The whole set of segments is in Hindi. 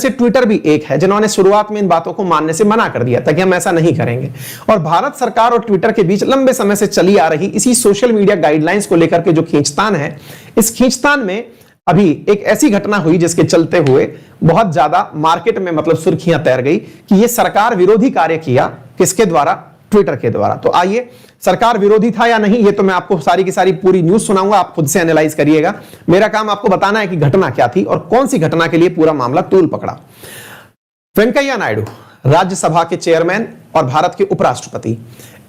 से ट्विटर भी एक है जिन्होंने शुरुआत में इन बातों को मानने से मना कर दिया था कि हम ऐसा नहीं करेंगे। और भारत सरकार और ट्विटर के बीच लंबे समय से चली आ रही इसी सोशल मीडिया गाइडलाइंस को लेकर के जो खींचतान है, इस खींचतान में अभी एक ऐसी घटना हुई जिसके चलते हुए बहुत ज्यादा मार्केट में मतलब सुर्खियां तैर गई कि यह सरकार विरोधी कार्य किया। किसके द्वारा? ट्विटर के द्वारा। तो आइए, सरकार विरोधी था या नहीं, ये तो मैं आपको सारी की सारी पूरी न्यूज सुनाऊंगा, आप खुद से एनालाइज करिएगा। मेरा काम आपको बताना है कि घटना क्या थी और कौन सी घटना के लिए पूरा मामला तूल पकड़ा। वेंकैया नायडू, राज्यसभा के चेयरमैन और भारत के उपराष्ट्रपति,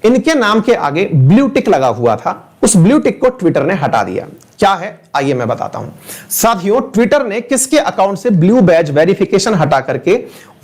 इनके नाम के आगे ब्लू टिक लगा हुआ था। उस ब्लू टिक को ट्विटर ने हटा दिया। क्या है, आइए मैं बताता हूं। साथियों, ट्विटर ने किसके अकाउंट से ब्लू बैज वेरिफिकेशन हटा करके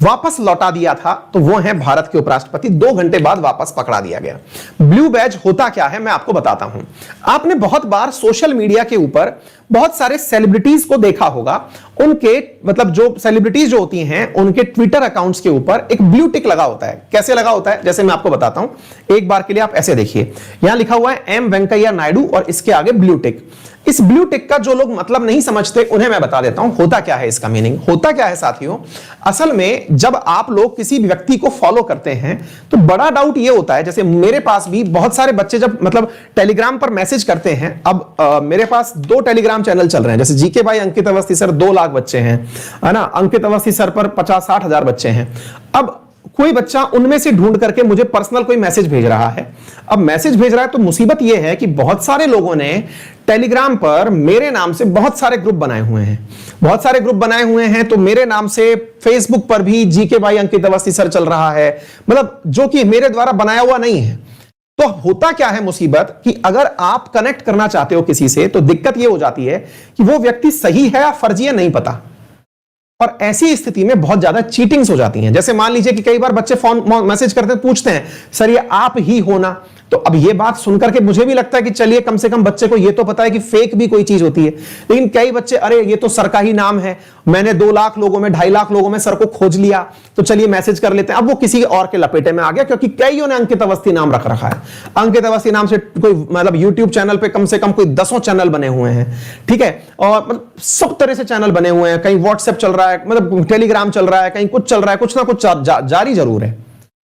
वापस लौटा दिया था? तो वो है भारत के उपराष्ट्रपति। 2 घंटे बाद वापस पकड़ा दिया गया। ब्लू बैज होता क्या है मैं आपको बताता हूं। आपने बहुत बार सोशल मीडिया के ऊपर बहुत सारे सेलिब्रिटीज को देखा होगा, उनके मतलब जो सेलिब्रिटीज जो होती हैं उनके ट्विटर अकाउंट्स के ऊपर एक ब्लू टिक लगा होता है। कैसे लगा होता है, जैसे मैं आपको बताता हूं। एक बार के लिए आप ऐसे देखिए, यहां लिखा हुआ है एम वेंकैया नायडू और इसके आगे ब्लू टिक। इस ब्लू टिक का जो लोग मतलब नहीं समझते उन्हें मैं बता देता हूं होता क्या है, इसका मीनिंग होता क्या है। साथियों, असल में जब आप लोग किसी व्यक्ति को फॉलो करते हैं तो बड़ा डाउट यह होता है, जैसे मेरे पास भी बहुत सारे बच्चे जब मतलब टेलीग्राम पर मैसेज करते हैं। अब मेरे पास 2 टेलीग्राम चैनल चल रहे हैं, जैसे जीके भाई अंकित अवस्थी सर 2 लाख बच्चे हैं, है ना, अंकित अवस्थी सर पर 50-60 हजार बच्चे हैं। अब कोई बच्चा उनमें से ढूंढ करके मुझे पर्सनल कोई मैसेज भेज रहा है। अब मैसेज भेज रहा है तो मुसीबत यह है कि बहुत सारे लोगों ने टेलीग्राम पर मेरे नाम से बहुत सारे ग्रुप बनाए हुए हैं। बहुत सारे ग्रुप बनाए हुए हैं तो मेरे नाम से फेसबुक पर भी जीके भाई अंकित अवस्थी सर चल रहा है, मतलब जो कि मेरे द्वारा बनाया हुआ नहीं है। तो होता क्या है मुसीबत कि अगर आप कनेक्ट करना चाहते हो किसी से तो दिक्कत यह हो जाती है कि वो व्यक्ति सही है या फर्जी है नहीं पता। और ऐसी स्थिति में बहुत ज्यादा चीटिंग्स हो जाती हैं। जैसे मान लीजिए कि कई बार बच्चे फोन मैसेज करते हैं, पूछते हैं सर ये आप ही हो ना। तो अब ये बात सुनकर के मुझे भी लगता है कि चलिए कम से कम बच्चे को ये तो पता है कि फेक भी कोई चीज होती है। लेकिन कई बच्चे, अरे ये तो सर का ही नाम है, मैंने 2 लाख लोगों में 2.5 लाख लोगों में सर को खोज लिया, तो चलिए मैसेज कर लेते हैं। अब वो किसी और के लपेटे में आ गया क्योंकि कईयों ने अंकित अवस्थी नाम रख रखा है। अंकित अवस्थी नाम से कोई मतलब यूट्यूब चैनल पे कम से कम कोई 10 चैनल बने हुए हैं, ठीक है, और मतलब सब तरह से चैनल बने हुए हैं। कहीं व्हाट्सएप चल रहा है, मतलब टेलीग्राम चल रहा है, कहीं कुछ चल रहा है, कुछ ना कुछ जारी जरूर है।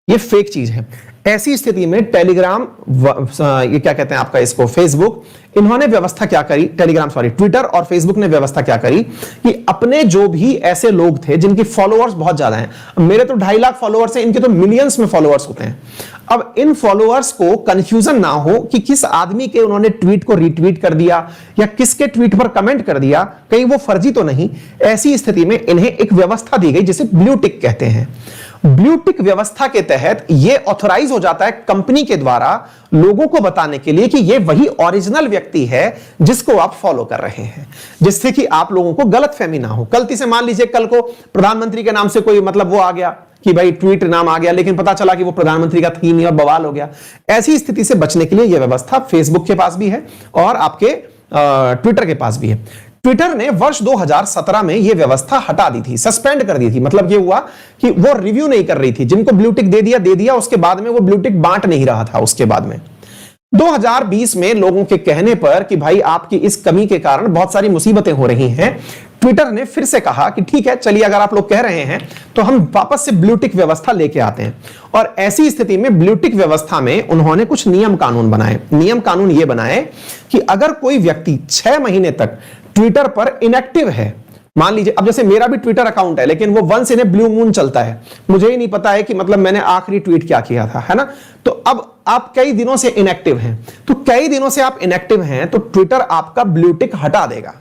ये फेक चीज है। ऐसी स्थिति में टेलीग्राम, ये क्या कहते हैं आपका इसको, फेसबुक, इन्होंने व्यवस्था क्या करी, ट्विटर और फेसबुक ने व्यवस्था क्या करी कि अपने जो भी ऐसे लोग थे जिनके फॉलोअर्स बहुत ज्यादा हैं, मेरे तो 2.5 लाख फॉलोअर्स हैं, इनके तो मिलियंस में फॉलोअर्स होते हैं। अब इन फॉलोअर्स को कंफ्यूजन ना हो कि किस आदमी के उन्होंने ट्वीट को रीट्वीट कर दिया या किसके ट्वीट पर कमेंट कर दिया, कहीं वो फर्जी तो नहीं। ऐसी स्थिति में इन्हें एक व्यवस्था दी गई जिसे ब्लू टिक कहते हैं। ब्लू टिक व्यवस्था के तहत यह ऑथराइज हो जाता है कंपनी के द्वारा लोगों को बताने के लिए कि यह वही ओरिजिनल व्यक्ति है जिसको आप फॉलो कर रहे हैं, जिससे कि आप लोगों को गलतफहमी ना हो। गलती से मान लीजिए कल को प्रधानमंत्री के नाम से कोई मतलब वो आ गया कि भाई ट्वीट नाम आ गया, लेकिन पता चला कि वो प्रधानमंत्री का थी नहीं और बवाल हो गया। ऐसी स्थिति से बचने के लिए यह व्यवस्था फेसबुक के पास भी है और आपके ट्विटर के पास भी है। ट्विटर ने वर्ष 2017 में यह व्यवस्था हटा दी थी, सस्पेंड कर दी थी। मतलब यह हुआ कि वो रिव्यू नहीं कर रही थी, जिनको ब्लू टिक दे दिया, उसके बाद में वो ब्लू टिक बांट नहीं रहा था। उसके बाद में 2020 में लोगों के कहने पर कि भाई आपकी इस कमी के कारण बहुत सारी मुसीबतें हो रही हैं, ट्विटर ने फिर से कहा कि ठीक है चलिए, अगर आप लोग कह रहे हैं तो हम वापस से ब्लू टिक व्यवस्था लेके आते हैं। और ऐसी स्थिति में ब्लू टिक व्यवस्था में उन्होंने कुछ नियम कानून बनाए। नियम कानून ये बनाए कि अगर कोई व्यक्ति 6 महीने तक ट्विटर पर इनएक्टिव है, मान लीजिए अब जैसे मेरा भी ट्विटर अकाउंट है लेकिन वो once in a blue moon चलता है, मुझे ही नहीं पता है कि मतलब मैंने आखिरी ट्वीट क्या किया था, है ना। तो अब आप कई दिनों से इनएक्टिव हैं, तो कई दिनों से आप इनएक्टिव हैं तो ट्विटर आपका ब्लू टिक हटा देगा।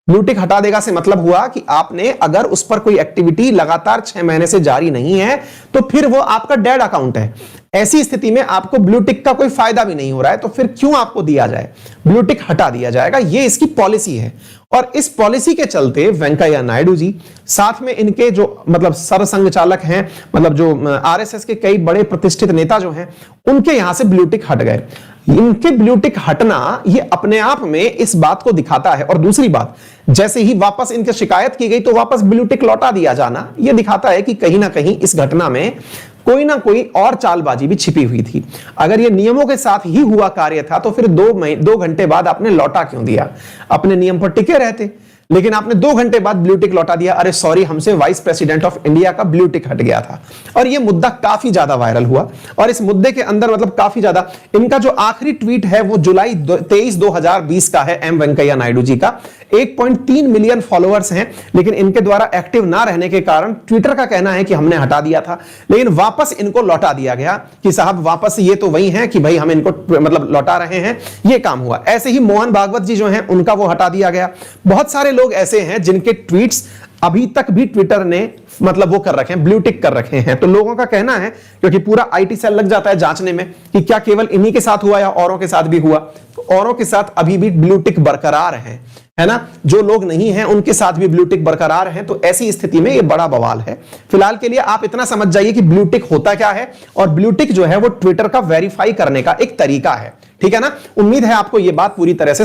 ब्लू टिक हटा देगा से मतलब हुआ कि आपने अगर उस पर कोई एक्टिविटी लगातार 6 महीने से जारी नहीं है तो फिर वो आपका डेड अकाउंट है। ऐसी स्थिति में आपको ब्लू टिक का कोई फायदा भी नहीं हो रहा है, तो फिर क्यों आपको दिया जाए, ब्लू टिक हटा दिया जाएगा। ये इसकी पॉलिसी है। और इस पॉलिसी के चलते वेंकैया नायडू जी, साथ में इनके जो मतलब सरसंघ चालक हैं, मतलब जो आरएसएस के कई बड़े प्रतिष्ठित नेता जो हैं, उनके यहां से ब्लू टिक हट गए। इनके ब्लू टिक हटना ये अपने आप में इस बात को दिखाता है। और दूसरी बात, जैसे ही वापस इनकी शिकायत की गई तो वापस ब्लू टिक लौटा दिया जाना, यह दिखाता है कि कहीं ना कहीं इस घटना में कोई ना कोई और चालबाजी भी छिपी हुई थी। अगर यह नियमों के साथ ही हुआ कार्य था तो फिर 2 घंटे बाद आपने लौटा क्यों दिया, अपने नियम पर टिके रहते। लेकिन आपने 2 घंटे बाद ब्लू टिक लौटा दिया, अरे सॉरी हमसे वाइस प्रेसिडेंट ऑफ इंडिया का ब्लू टिक हट गया था। और यह मुद्दा काफी ज्यादा वायरल हुआ और इस मुद्दे के अंदर मतलब काफी ज्यादा, इनका जो आखिरी ट्वीट है वो जुलाई 23 2020 का है, एम वेंकैया नायडू जी का। 1.3 मिलियन फॉलोअर्स हैं, लेकिन इनके द्वारा एक्टिव ना रहने के कारण ट्विटर का कहना है कि हमने हटा दिया था, लेकिन वापस इनको लौटा दिया गया कि साहब वापस ये तो वही हैं कि भाई हम इनको मतलब लौटा रहे हैं, ये काम हुआ। ऐसे ही मोहन भागवत जी जो हैं उनका वो हटा दिया गया। बहुत सारे लोग ऐसे हैं जिनके ट्वीट्स अभी तक भी ट्विटर ने मतलब वो कर रखे हैं, ब्लू टिक कर रखे हैं। तो लोगों का कहना है, क्योंकि पूरा आईटी सेल लग जाता है जांचने में कि क्या केवल इन्हीं के साथ हुआ या औरों के साथ भी हुआ, तो औरों के साथ अभी भी ब्लू टिक बरकरार है ना, जो लोग नहीं हैं उनके साथ भी ब्लू टिक बरकरार है। तो ऐसी स्थिति में ये बड़ा बवाल है। फिलहाल के लिए आप इतना समझ जाइए कि ब्लू टिक होता क्या है, और ब्लू टिक जो है वो ट्विटर का वेरीफाई करने का एक तरीका है, ठीक है ना। उम्मीद है आपको ये बात पूरी तरह से